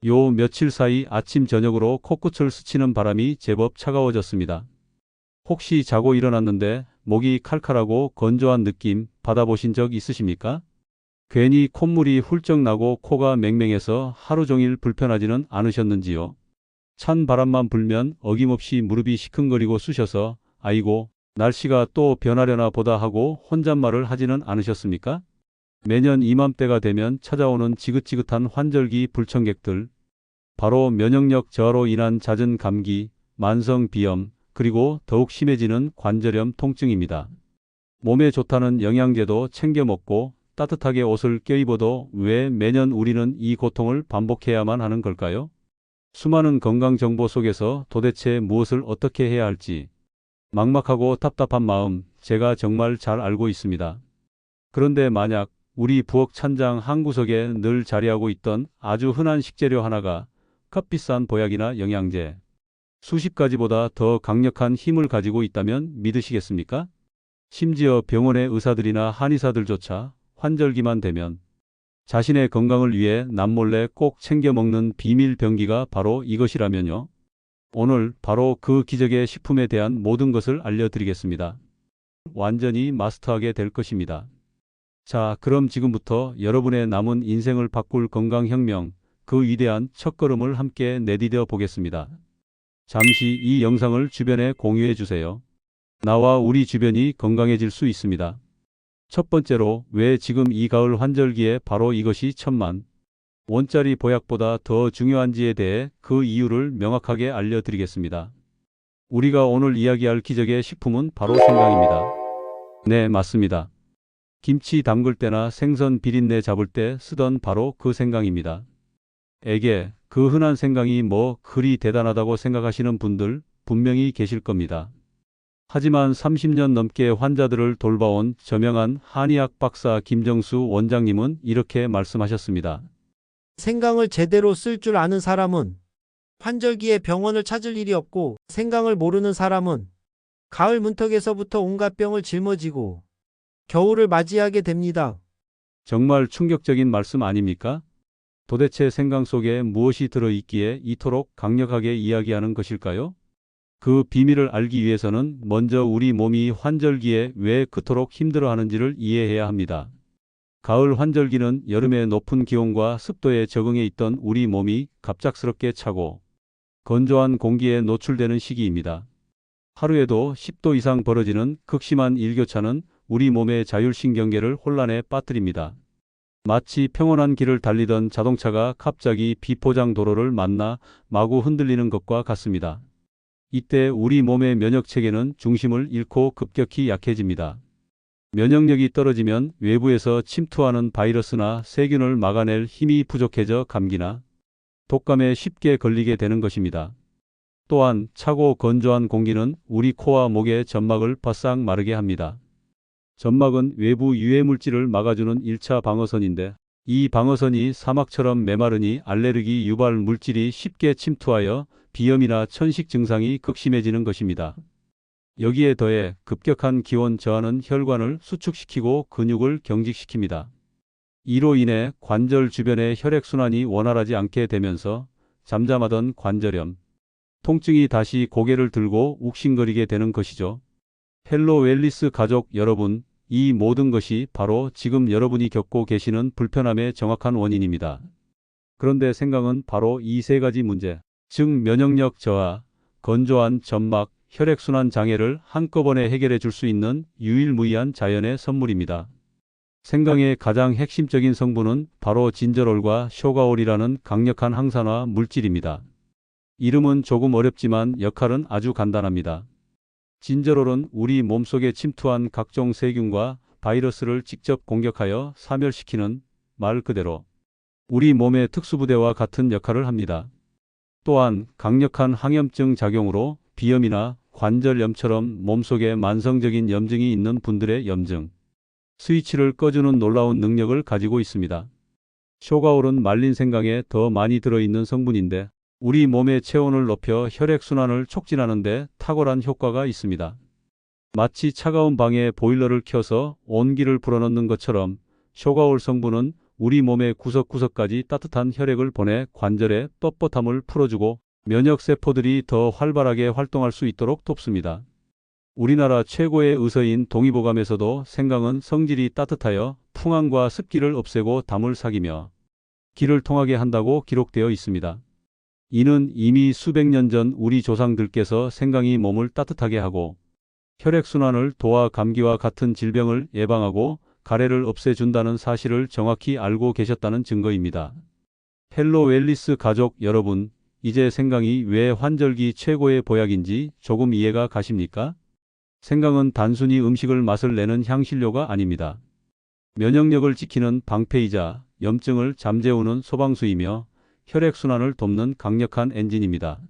요 며칠 사이 아침 저녁으로 코끝을 스치는 바람이 제법 차가워졌습니다. 혹시 자고 일어났는데 목이 칼칼하고 건조한 느낌 받아보신 적 있으십니까? 괜히 콧물이 훌쩍 나고 코가 맹맹해서 하루 종일 불편하지는 않으셨는지요? 찬 바람만 불면 어김없이 무릎이 시큰거리고 쑤셔서 아이고 날씨가 또 변하려나 보다 하고 혼잣말을 하지는 않으셨습니까? 매년 이맘때가 되면 찾아오는 지긋지긋한 환절기 불청객들, 바로 면역력 저하로 인한 잦은 감기, 만성 비염, 그리고 더욱 심해지는 관절염 통증입니다. 몸에 좋다는 영양제도 챙겨 먹고 따뜻하게 옷을 껴입어도 왜 매년 우리는 이 고통을 반복해야만 하는 걸까요? 수많은 건강 정보 속에서 도대체 무엇을 어떻게 해야 할지 막막하고 답답한 마음 제가 정말 잘 알고 있습니다. 그런데 만약 우리 부엌 찬장 한 구석에 늘 자리하고 있던 아주 흔한 식재료 하나가 값비싼 보약이나 영양제, 수십 가지보다 더 강력한 힘을 가지고 있다면 믿으시겠습니까? 심지어 병원의 의사들이나 한의사들조차 환절기만 되면 자신의 건강을 위해 남몰래 꼭 챙겨 먹는 비밀 병기가 바로 이것이라면요. 오늘 바로 그 기적의 식품에 대한 모든 것을 알려드리겠습니다. 완전히 마스터하게 될 것입니다. 자, 그럼 지금부터 여러분의 남은 인생을 바꿀 건강혁명, 그 위대한 첫걸음을 함께 내디뎌 보겠습니다. 잠시 이 영상을 주변에 공유해 주세요. 나와 우리 주변이 건강해질 수 있습니다. 첫 번째로, 왜 지금 이 가을 환절기에 바로 이것이 천만 원짜리 보약보다 더 중요한지에 대해 그 이유를 명확하게 알려드리겠습니다. 우리가 오늘 이야기할 기적의 식품은 바로 생강입니다. 네, 맞습니다. 김치 담글 때나 생선 비린내 잡을 때 쓰던 바로 그 생강입니다. 에게, 그 흔한 생강이 뭐 그리 대단하다고 생각하시는 분들 분명히 계실 겁니다. 하지만 30년 넘게 환자들을 돌봐온 저명한 한의학 박사 김정수 원장님은 이렇게 말씀하셨습니다. 생강을 제대로 쓸 줄 아는 사람은 환절기에 병원을 찾을 일이 없고, 생강을 모르는 사람은 가을 문턱에서부터 온갖 병을 짊어지고 겨울을 맞이하게 됩니다. 정말 충격적인 말씀 아닙니까? 도대체 생강 속에 무엇이 들어있기에 이토록 강력하게 이야기하는 것일까요? 그 비밀을 알기 위해서는 먼저 우리 몸이 환절기에 왜 그토록 힘들어하는지를 이해해야 합니다. 가을 환절기는 여름의 높은 기온과 습도에 적응해 있던 우리 몸이 갑작스럽게 차고 건조한 공기에 노출되는 시기입니다. 하루에도 10도 이상 벌어지는 극심한 일교차는 우리 몸의 자율신경계를 혼란에 빠뜨립니다. 마치 평온한 길을 달리던 자동차가 갑자기 비포장 도로를 만나 마구 흔들리는 것과 같습니다. 이때 우리 몸의 면역체계는 중심을 잃고 급격히 약해집니다. 면역력이 떨어지면 외부에서 침투하는 바이러스나 세균을 막아낼 힘이 부족해져 감기나 독감에 쉽게 걸리게 되는 것입니다. 또한 차고 건조한 공기는 우리 코와 목의 점막을 바싹 마르게 합니다. 점막은 외부 유해물질을 막아주는 1차 방어선인데, 이 방어선이 사막처럼 메마르니 알레르기 유발 물질이 쉽게 침투하여 비염이나 천식 증상이 극심해지는 것입니다. 여기에 더해 급격한 기온 저하는 혈관을 수축시키고 근육을 경직시킵니다. 이로 인해 관절 주변의 혈액순환이 원활하지 않게 되면서 잠잠하던 관절염, 통증이 다시 고개를 들고 욱신거리게 되는 것이죠. 헬로 웰리스 가족 여러분, 이 모든 것이 바로 지금 여러분이 겪고 계시는 불편함의 정확한 원인입니다. 그런데 생강은 바로 이 세 가지 문제, 즉 면역력 저하, 건조한 점막, 혈액순환 장애를 한꺼번에 해결해 줄 수 있는 유일무이한 자연의 선물입니다. 생강의 가장 핵심적인 성분은 바로 진저롤과 쇼가올이라는 강력한 항산화 물질입니다. 이름은 조금 어렵지만 역할은 아주 간단합니다. 진저롤은 우리 몸속에 침투한 각종 세균과 바이러스를 직접 공격하여 사멸시키는, 말 그대로 우리 몸의 특수부대와 같은 역할을 합니다. 또한 강력한 항염증 작용으로 비염이나 관절염처럼 몸속에 만성적인 염증이 있는 분들의 염증 스위치를 꺼주는 놀라운 능력을 가지고 있습니다. 쇼가올은 말린 생강에 더 많이 들어있는 성분인데, 우리 몸의 체온을 높여 혈액순환을 촉진하는 데 탁월한 효과가 있습니다. 마치 차가운 방에 보일러를 켜서 온기를 불어넣는 것처럼 쇼가올 성분은 우리 몸의 구석구석까지 따뜻한 혈액을 보내 관절의 뻣뻣함을 풀어주고 면역 세포들이 더 활발하게 활동할 수 있도록 돕습니다. 우리나라 최고의 의서인 동의보감에서도 생강은 성질이 따뜻하여 풍한과 습기를 없애고 담을 삭이며 기를 통하게 한다고 기록되어 있습니다. 이는 이미 수백 년 전 우리 조상들께서 생강이 몸을 따뜻하게 하고 혈액순환을 도와 감기와 같은 질병을 예방하고 가래를 없애준다는 사실을 정확히 알고 계셨다는 증거입니다. 헬로 웰리스 가족 여러분, 이제 생강이 왜 환절기 최고의 보약인지 조금 이해가 가십니까? 생강은 단순히 음식을 맛을 내는 향신료가 아닙니다. 면역력을 지키는 방패이자 염증을 잠재우는 소방수이며 혈액순환을 돕는 강력한 엔진입니다.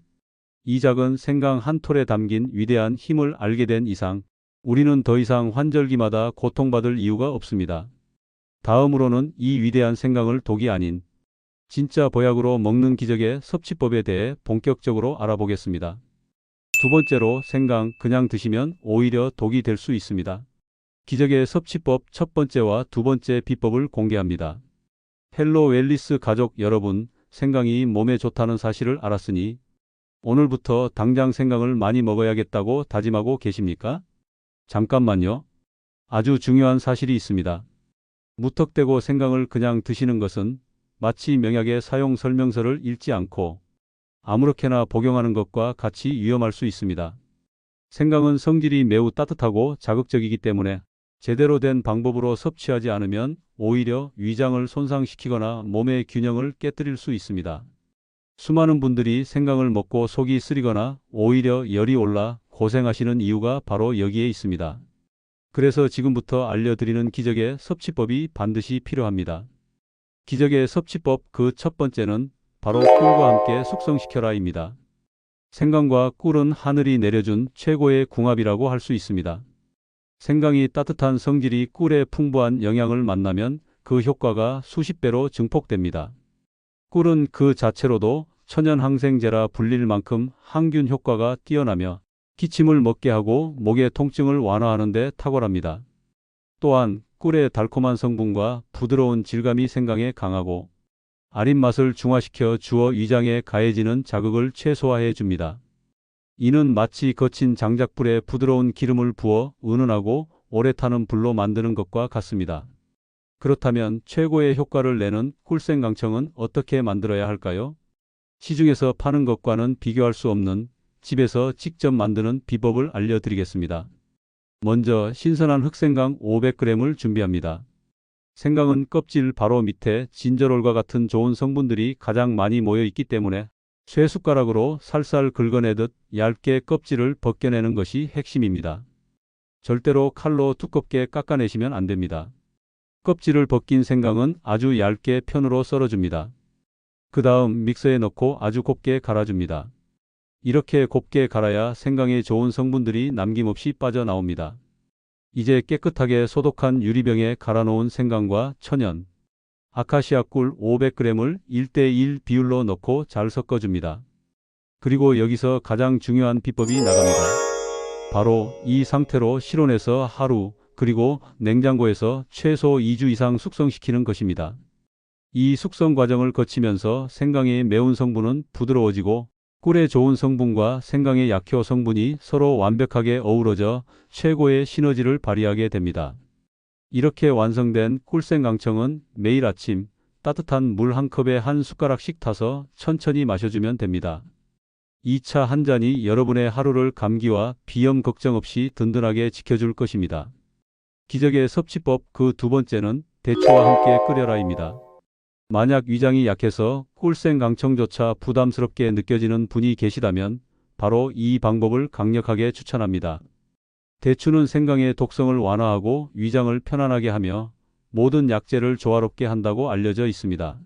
이 작은 생강 한 톨에 담긴 위대한 힘을 알게 된 이상 우리는 더 이상 환절기마다 고통받을 이유가 없습니다. 다음으로는 이 위대한 생강을 독이 아닌 진짜 보약으로 먹는 기적의 섭취법에 대해 본격적으로 알아보겠습니다. 두 번째로 생강 그냥 드시면 오히려 독이 될 수 있습니다. 기적의 섭취법 첫 번째와 두 번째 비법을 공개합니다. 헬로 웰리스 가족 여러분, 생강이 몸에 좋다는 사실을 알았으니 오늘부터 당장 생강을 많이 먹어야겠다고 다짐하고 계십니까? 잠깐만요. 아주 중요한 사실이 있습니다. 무턱대고 생강을 그냥 드시는 것은 마치 명약의 사용 설명서를 읽지 않고 아무렇게나 복용하는 것과 같이 위험할 수 있습니다. 생강은 성질이 매우 따뜻하고 자극적이기 때문에 제대로 된 방법으로 섭취하지 않으면 오히려 위장을 손상시키거나 몸의 균형을 깨뜨릴 수 있습니다. 수많은 분들이 생강을 먹고 속이 쓰리거나 오히려 열이 올라 고생하시는 이유가 바로 여기에 있습니다. 그래서 지금부터 알려드리는 기적의 섭취법이 반드시 필요합니다. 기적의 섭취법 그 첫 번째는 바로 꿀과 함께 숙성시켜라입니다. 생강과 꿀은 하늘이 내려준 최고의 궁합이라고 할 수 있습니다. 생강이 따뜻한 성질이 꿀의 풍부한 영양을 만나면 그 효과가 수십 배로 증폭됩니다. 꿀은 그 자체로도 천연 항생제라 불릴 만큼 항균 효과가 뛰어나며 기침을 먹게 하고 목의 통증을 완화하는 데 탁월합니다. 또한 꿀의 달콤한 성분과 부드러운 질감이 생강에 강하고 아린 맛을 중화시켜 주어 위장에 가해지는 자극을 최소화해 줍니다. 이는 마치 거친 장작불에 부드러운 기름을 부어 은은하고 오래 타는 불로 만드는 것과 같습니다. 그렇다면 최고의 효과를 내는 꿀생강청은 어떻게 만들어야 할까요? 시중에서 파는 것과는 비교할 수 없는 집에서 직접 만드는 비법을 알려드리겠습니다. 먼저 신선한 흑생강 500g을 준비합니다. 생강은 껍질 바로 밑에 진저롤과 같은 좋은 성분들이 가장 많이 모여 있기 때문에 쇠숟가락으로 살살 긁어내듯 얇게 껍질을 벗겨내는 것이 핵심입니다. 절대로 칼로 두껍게 깎아내시면 안 됩니다. 껍질을 벗긴 생강은 아주 얇게 편으로 썰어줍니다. 그 다음 믹서에 넣고 아주 곱게 갈아줍니다. 이렇게 곱게 갈아야 생강의 좋은 성분들이 남김없이 빠져나옵니다. 이제 깨끗하게 소독한 유리병에 갈아놓은 생강과 천연 아카시아 꿀 500g을 1:1 비율로 넣고 잘 섞어줍니다. 그리고 여기서 가장 중요한 비법이 나갑니다. 바로 이 상태로 실온에서 하루, 그리고 냉장고에서 최소 2주 이상 숙성시키는 것입니다. 이 숙성 과정을 거치면서 생강의 매운 성분은 부드러워지고 꿀의 좋은 성분과 생강의 약효 성분이 서로 완벽하게 어우러져 최고의 시너지를 발휘하게 됩니다. 이렇게 완성된 꿀생강청은 매일 아침 따뜻한 물 한 컵에 한 숟가락씩 타서 천천히 마셔주면 됩니다. 이 차 한 잔이 여러분의 하루를 감기와 비염 걱정 없이 든든하게 지켜줄 것입니다. 기적의 섭취법 그 두 번째는 대추와 함께 끓여라입니다. 만약 위장이 약해서 꿀생강청조차 부담스럽게 느껴지는 분이 계시다면 바로 이 방법을 강력하게 추천합니다. 대추는 생강의 독성을 완화하고 위장을 편안하게 하며 모든 약재를 조화롭게 한다고 알려져 있습니다.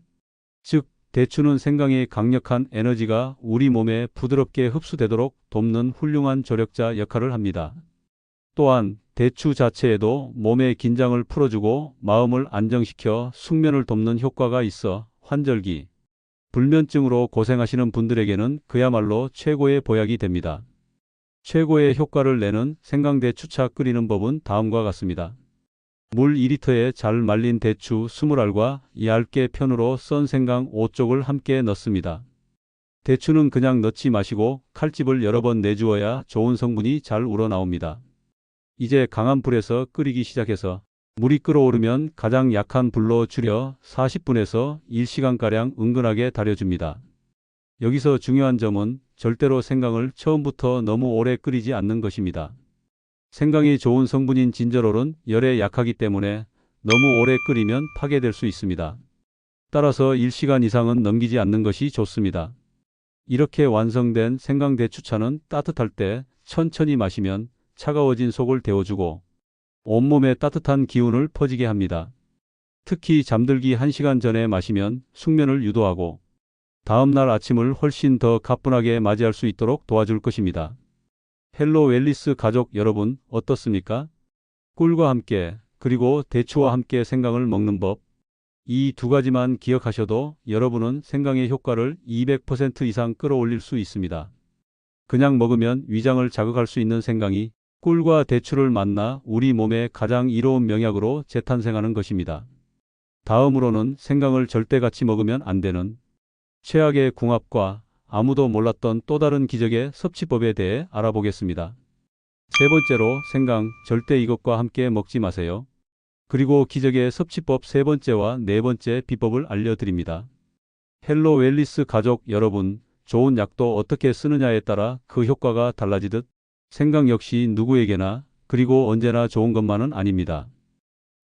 즉, 대추는 생강의 강력한 에너지가 우리 몸에 부드럽게 흡수되도록 돕는 훌륭한 조력자 역할을 합니다. 또한 대추 자체에도 몸의 긴장을 풀어주고 마음을 안정시켜 숙면을 돕는 효과가 있어 환절기, 불면증으로 고생하시는 분들에게는 그야말로 최고의 보약이 됩니다. 최고의 효과를 내는 생강대추차 끓이는 법은 다음과 같습니다. 물 2리터에 잘 말린 대추 20알과 얇게 편으로 썬 생강 5쪽을 함께 넣습니다. 대추는 그냥 넣지 마시고 칼집을 여러 번 내주어야 좋은 성분이 잘 우러나옵니다. 이제 강한 불에서 끓이기 시작해서 물이 끓어오르면 가장 약한 불로 줄여 40분에서 1시간가량 은근하게 달여줍니다. 여기서 중요한 점은 절대로 생강을 처음부터 너무 오래 끓이지 않는 것입니다. 생강이 좋은 성분인 진저롤은 열에 약하기 때문에 너무 오래 끓이면 파괴될 수 있습니다. 따라서 1시간 이상은 넘기지 않는 것이 좋습니다. 이렇게 완성된 생강대추차는 따뜻할 때 천천히 마시면 차가워진 속을 데워주고 온몸에 따뜻한 기운을 퍼지게 합니다. 특히 잠들기 1시간 전에 마시면 숙면을 유도하고 다음날 아침을 훨씬 더 가뿐하게 맞이할 수 있도록 도와줄 것입니다. 헬로 웰리스 가족 여러분 어떻습니까? 꿀과 함께 그리고 대추와 함께 생강을 먹는 법. 이 두 가지만 기억하셔도 여러분은 생강의 효과를 200% 이상 끌어올릴 수 있습니다. 그냥 먹으면 위장을 자극할 수 있는 생강이 꿀과 대추를 만나 우리 몸에 가장 이로운 명약으로 재탄생하는 것입니다. 다음으로는 생강을 절대 같이 먹으면 안 되는 최악의 궁합과 아무도 몰랐던 또 다른 기적의 섭취법에 대해 알아보겠습니다. 세 번째로 생강 절대 이것과 함께 먹지 마세요. 그리고 기적의 섭취법 세 번째와 네 번째 비법을 알려드립니다. 헬로 웰리스 가족 여러분, 좋은 약도 어떻게 쓰느냐에 따라 그 효과가 달라지듯 생강 역시 누구에게나 그리고 언제나 좋은 것만은 아닙니다.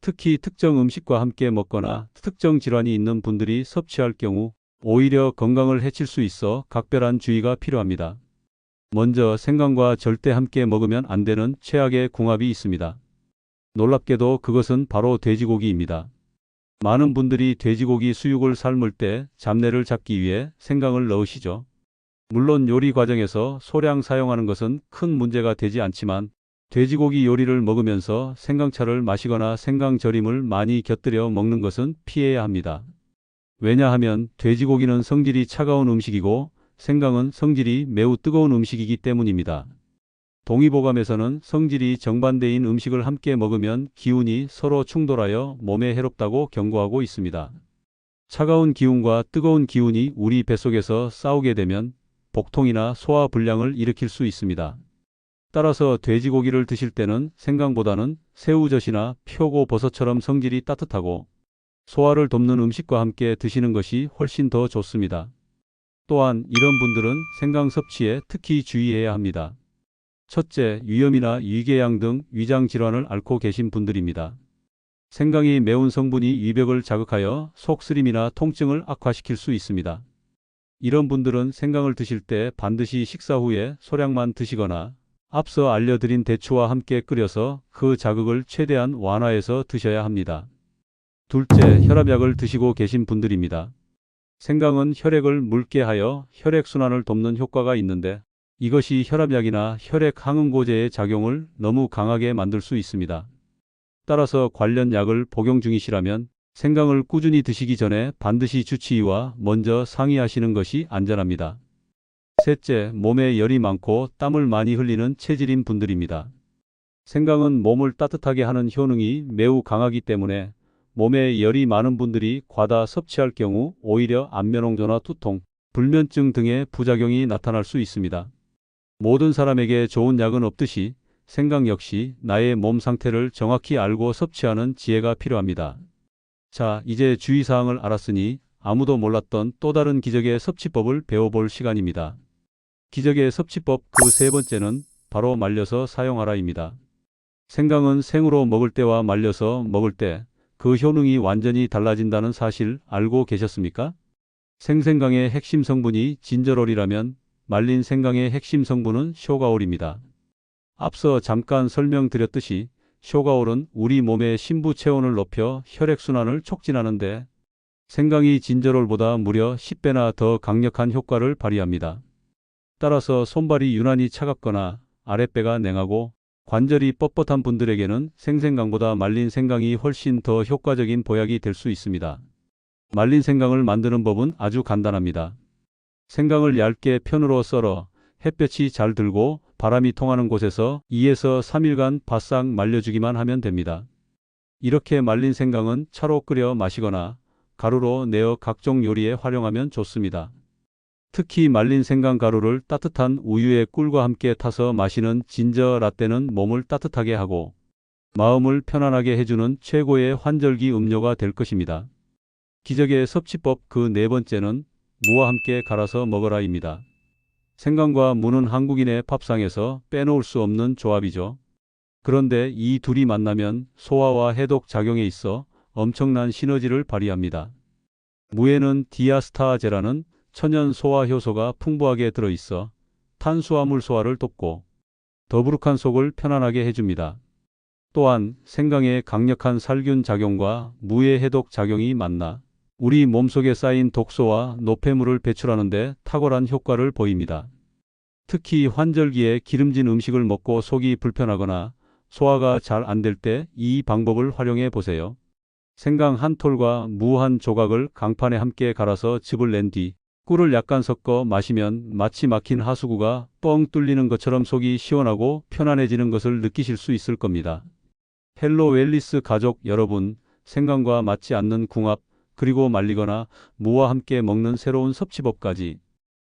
특히 특정 음식과 함께 먹거나 특정 질환이 있는 분들이 섭취할 경우 오히려 건강을 해칠 수 있어 각별한 주의가 필요합니다. 먼저 생강과 절대 함께 먹으면 안 되는 최악의 궁합이 있습니다. 놀랍게도 그것은 바로 돼지고기입니다. 많은 분들이 돼지고기 수육을 삶을 때 잡내를 잡기 위해 생강을 넣으시죠. 물론 요리 과정에서 소량 사용하는 것은 큰 문제가 되지 않지만 돼지고기 요리를 먹으면서 생강차를 마시거나 생강절임을 많이 곁들여 먹는 것은 피해야 합니다. 왜냐하면 돼지고기는 성질이 차가운 음식이고 생강은 성질이 매우 뜨거운 음식이기 때문입니다. 동의보감에서는 성질이 정반대인 음식을 함께 먹으면 기운이 서로 충돌하여 몸에 해롭다고 경고하고 있습니다. 차가운 기운과 뜨거운 기운이 우리 뱃속에서 싸우게 되면 복통이나 소화불량을 일으킬 수 있습니다. 따라서 돼지고기를 드실 때는 생강보다는 새우젓이나 표고버섯처럼 성질이 따뜻하고 소화를 돕는 음식과 함께 드시는 것이 훨씬 더 좋습니다. 또한 이런 분들은 생강 섭취에 특히 주의해야 합니다. 첫째, 위염이나 위궤양 등 위장 질환을 앓고 계신 분들입니다. 생강이 매운 성분이 위벽을 자극하여 속쓰림이나 통증을 악화시킬 수 있습니다. 이런 분들은 생강을 드실 때 반드시 식사 후에 소량만 드시거나 앞서 알려드린 대추와 함께 끓여서 그 자극을 최대한 완화해서 드셔야 합니다. 둘째, 혈압약을 드시고 계신 분들입니다. 생강은 혈액을 묽게 하여 혈액순환을 돕는 효과가 있는데 이것이 혈압약이나 혈액 항응고제의 작용을 너무 강하게 만들 수 있습니다. 따라서 관련 약을 복용 중이시라면 생강을 꾸준히 드시기 전에 반드시 주치의와 먼저 상의하시는 것이 안전합니다. 셋째, 몸에 열이 많고 땀을 많이 흘리는 체질인 분들입니다. 생강은 몸을 따뜻하게 하는 효능이 매우 강하기 때문에 몸에 열이 많은 분들이 과다 섭취할 경우 오히려 안면홍조나 두통, 불면증 등의 부작용이 나타날 수 있습니다. 모든 사람에게 좋은 약은 없듯이 생강 역시 나의 몸 상태를 정확히 알고 섭취하는 지혜가 필요합니다. 자, 이제 주의사항을 알았으니 아무도 몰랐던 또 다른 기적의 섭취법을 배워볼 시간입니다. 기적의 섭취법 그 세 번째는 바로 말려서 사용하라입니다. 생강은 생으로 먹을 때와 말려서 먹을 때 그 효능이 완전히 달라진다는 사실 알고 계셨습니까? 생생강의 핵심 성분이 진저롤이라면 말린 생강의 핵심 성분은 쇼가올입니다. 앞서 잠깐 설명드렸듯이 쇼가올은 우리 몸의 신부 체온을 높여 혈액순환을 촉진하는데 생강이 진저롤보다 무려 10배나 더 강력한 효과를 발휘합니다. 따라서 손발이 유난히 차갑거나 아랫배가 냉하고 관절이 뻣뻣한 분들에게는 생생강보다 말린 생강이 훨씬 더 효과적인 보약이 될 수 있습니다. 말린 생강을 만드는 법은 아주 간단합니다. 생강을 얇게 편으로 썰어 햇볕이 잘 들고 바람이 통하는 곳에서 2에서 3일간 바싹 말려주기만 하면 됩니다. 이렇게 말린 생강은 차로 끓여 마시거나 가루로 내어 각종 요리에 활용하면 좋습니다. 특히 말린 생강 가루를 따뜻한 우유에 꿀과 함께 타서 마시는 진저 라떼는 몸을 따뜻하게 하고 마음을 편안하게 해주는 최고의 환절기 음료가 될 것입니다. 기적의 섭취법 그 네 번째는 무와 함께 갈아서 먹어라입니다. 생강과 무는 한국인의 밥상에서 빼놓을 수 없는 조합이죠. 그런데 이 둘이 만나면 소화와 해독 작용에 있어 엄청난 시너지를 발휘합니다. 무에는 디아스타아제라는 천연 소화 효소가 풍부하게 들어있어 탄수화물 소화를 돕고 더부룩한 속을 편안하게 해줍니다. 또한 생강의 강력한 살균 작용과 무의 해독 작용이 만나 우리 몸속에 쌓인 독소와 노폐물을 배출하는 데 탁월한 효과를 보입니다. 특히 환절기에 기름진 음식을 먹고 속이 불편하거나 소화가 잘 안 될 때 이 방법을 활용해 보세요. 생강 한 톨과 무 한 조각을 강판에 함께 갈아서 즙을 낸 뒤 꿀을 약간 섞어 마시면 마치 막힌 하수구가 뻥 뚫리는 것처럼 속이 시원하고 편안해지는 것을 느끼실 수 있을 겁니다. 헬로 웰리스 가족 여러분, 생강과 맞지 않는 궁합, 그리고 말리거나 무와 함께 먹는 새로운 섭취법까지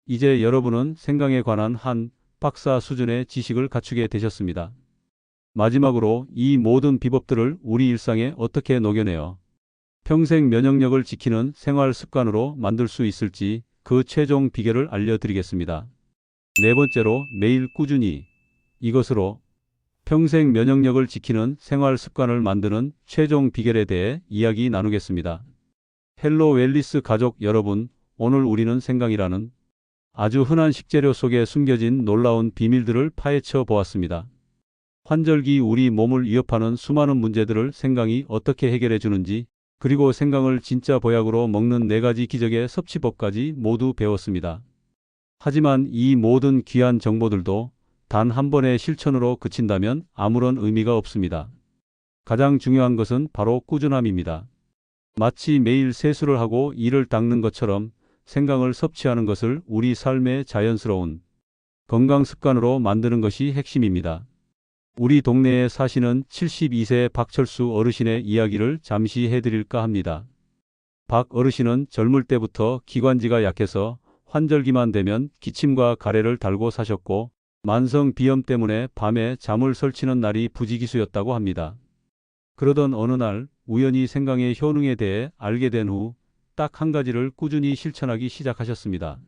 이제 여러분은 생강에 관한 한 박사 수준의 지식을 갖추게 되셨습니다. 마지막으로 이 모든 비법들을 우리 일상에 어떻게 녹여내어 평생 면역력을 지키는 생활 습관으로 만들 수 있을지 그 최종 비결을 알려드리겠습니다. 네 번째로 매일 꾸준히 이것으로 평생 면역력을 지키는 생활 습관을 만드는 최종 비결에 대해 이야기 나누겠습니다. 헬로 웰리스 가족 여러분, 오늘 우리는 생강이라는 아주 흔한 식재료 속에 숨겨진 놀라운 비밀들을 파헤쳐 보았습니다. 환절기 우리 몸을 위협하는 수많은 문제들을 생강이 어떻게 해결해 주는지, 그리고 생강을 진짜 보약으로 먹는 4가지 기적의 섭취법까지 모두 배웠습니다. 하지만 이 모든 귀한 정보들도 단 한 번의 실천으로 그친다면 아무런 의미가 없습니다. 가장 중요한 것은 바로 꾸준함입니다. 마치 매일 세수를 하고 이를 닦는 것처럼 생강을 섭취하는 것을 우리 삶의 자연스러운 건강 습관으로 만드는 것이 핵심입니다. 우리 동네에 사시는 72세 박철수 어르신의 이야기를 잠시 해드릴까 합니다. 박 어르신은 젊을 때부터 기관지가 약해서 환절기만 되면 기침과 가래를 달고 사셨고 만성 비염 때문에 밤에 잠을 설치는 날이 부지기수였다고 합니다. 그러던 어느 날 우연히 생강의 효능에 대해 알게 된 후 딱 한 가지를 꾸준히 실천하기 시작하셨습니다.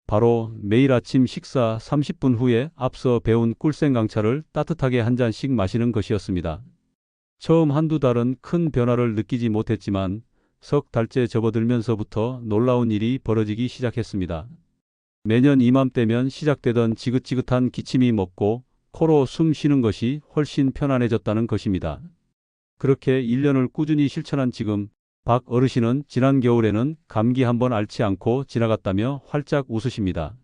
바로 매일 아침 식사 30분 후에 앞서 배운 꿀생강차를 따뜻하게 한 잔씩 마시는 것이었습니다. 처음 한두 달은 큰 변화를 느끼지 못했지만 석 달째 접어들면서부터 놀라운 일이 벌어지기 시작했습니다. 매년 이맘때면 시작되던 지긋지긋한 기침이 멎고 코로 숨 쉬는 것이 훨씬 편안해졌다는 것입니다. 그렇게 1년을 꾸준히 실천한 지금 박 어르신은 지난 겨울에는 감기 한번 앓지 않고 지나갔다며 활짝 웃으십니다.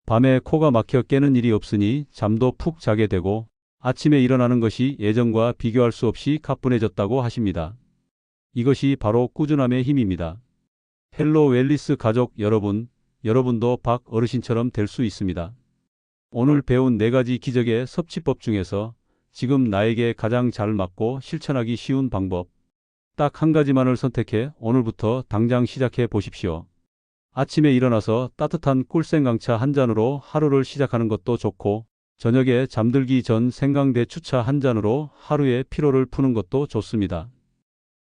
밤에 코가 막혀 깨는 일이 없으니 잠도 푹 자게 되고 아침에 일어나는 것이 예전과 비교할 수 없이 가뿐해졌다고 하십니다. 이것이 바로 꾸준함의 힘입니다. 헬로 웰리스 가족 여러분, 여러분도 박 어르신처럼 될 수 있습니다. 오늘 배운 4가지 기적의 섭취법 중에서 지금 나에게 가장 잘 맞고 실천하기 쉬운 방법 딱 한 가지만을 선택해 오늘부터 당장 시작해 보십시오. 아침에 일어나서 따뜻한 꿀생강차 한 잔으로 하루를 시작하는 것도 좋고 저녁에 잠들기 전 생강대추차 한 잔으로 하루의 피로를 푸는 것도 좋습니다.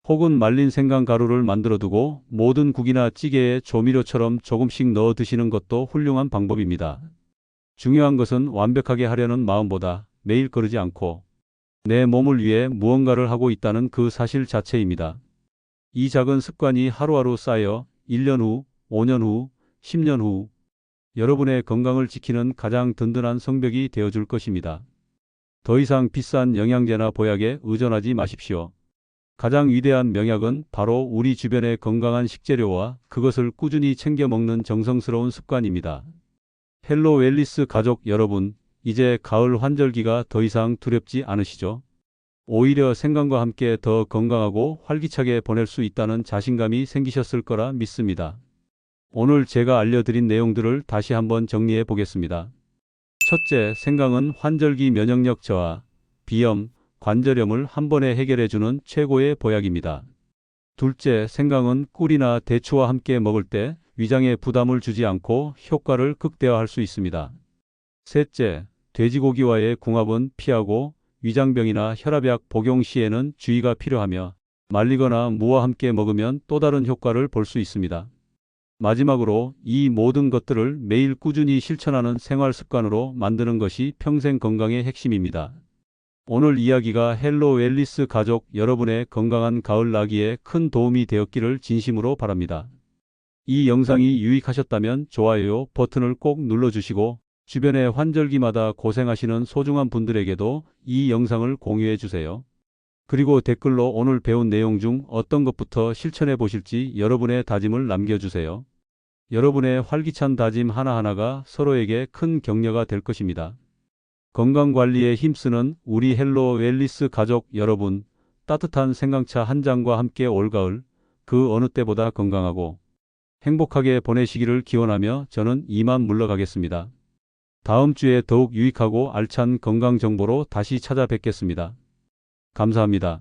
혹은 말린 생강 가루를 만들어 두고 모든 국이나 찌개에 조미료처럼 조금씩 넣어 드시는 것도 훌륭한 방법입니다. 중요한 것은 완벽하게 하려는 마음보다 매일 거르지 않고 내 몸을 위해 무언가를 하고 있다는 그 사실 자체입니다. 이 작은 습관이 하루하루 쌓여 1년 후, 5년 후, 10년 후 여러분의 건강을 지키는 가장 든든한 성벽이 되어줄 것입니다. 더 이상 비싼 영양제나 보약에 의존하지 마십시오. 가장 위대한 명약은 바로 우리 주변의 건강한 식재료와 그것을 꾸준히 챙겨 먹는 정성스러운 습관입니다. 헬로 웰리스 가족 여러분, 이제 가을 환절기가 더 이상 두렵지 않으시죠? 오히려 생강과 함께 더 건강하고 활기차게 보낼 수 있다는 자신감이 생기셨을 거라 믿습니다. 오늘 제가 알려드린 내용들을 다시 한번 정리해 보겠습니다. 첫째, 생강은 환절기 면역력 저하, 비염, 관절염을 한 번에 해결해주는 최고의 보약입니다. 둘째, 생강은 꿀이나 대추와 함께 먹을 때 위장에 부담을 주지 않고 효과를 극대화할 수 있습니다. 셋째, 돼지고기와의 궁합은 피하고 위장병이나 혈압약 복용 시에는 주의가 필요하며 말리거나 무와 함께 먹으면 또 다른 효과를 볼 수 있습니다. 마지막으로 이 모든 것들을 매일 꾸준히 실천하는 생활 습관으로 만드는 것이 평생 건강의 핵심입니다. 오늘 이야기가 헬로 웰니스 가족 여러분의 건강한 가을 나기에 큰 도움이 되었기를 진심으로 바랍니다. 이 영상이 유익하셨다면 좋아요 버튼을 꼭 눌러주시고 주변의 환절기마다 고생하시는 소중한 분들에게도 이 영상을 공유해 주세요. 그리고 댓글로 오늘 배운 내용 중 어떤 것부터 실천해 보실지 여러분의 다짐을 남겨주세요. 여러분의 활기찬 다짐 하나하나가 서로에게 큰 격려가 될 것입니다. 건강관리에 힘쓰는 우리 헬로 웰니스 가족 여러분, 따뜻한 생강차 한 잔과 함께 올가을 그 어느 때보다 건강하고 행복하게 보내시기를 기원하며 저는 이만 물러가겠습니다. 다음 주에 더욱 유익하고 알찬 건강 정보로 다시 찾아뵙겠습니다. 감사합니다.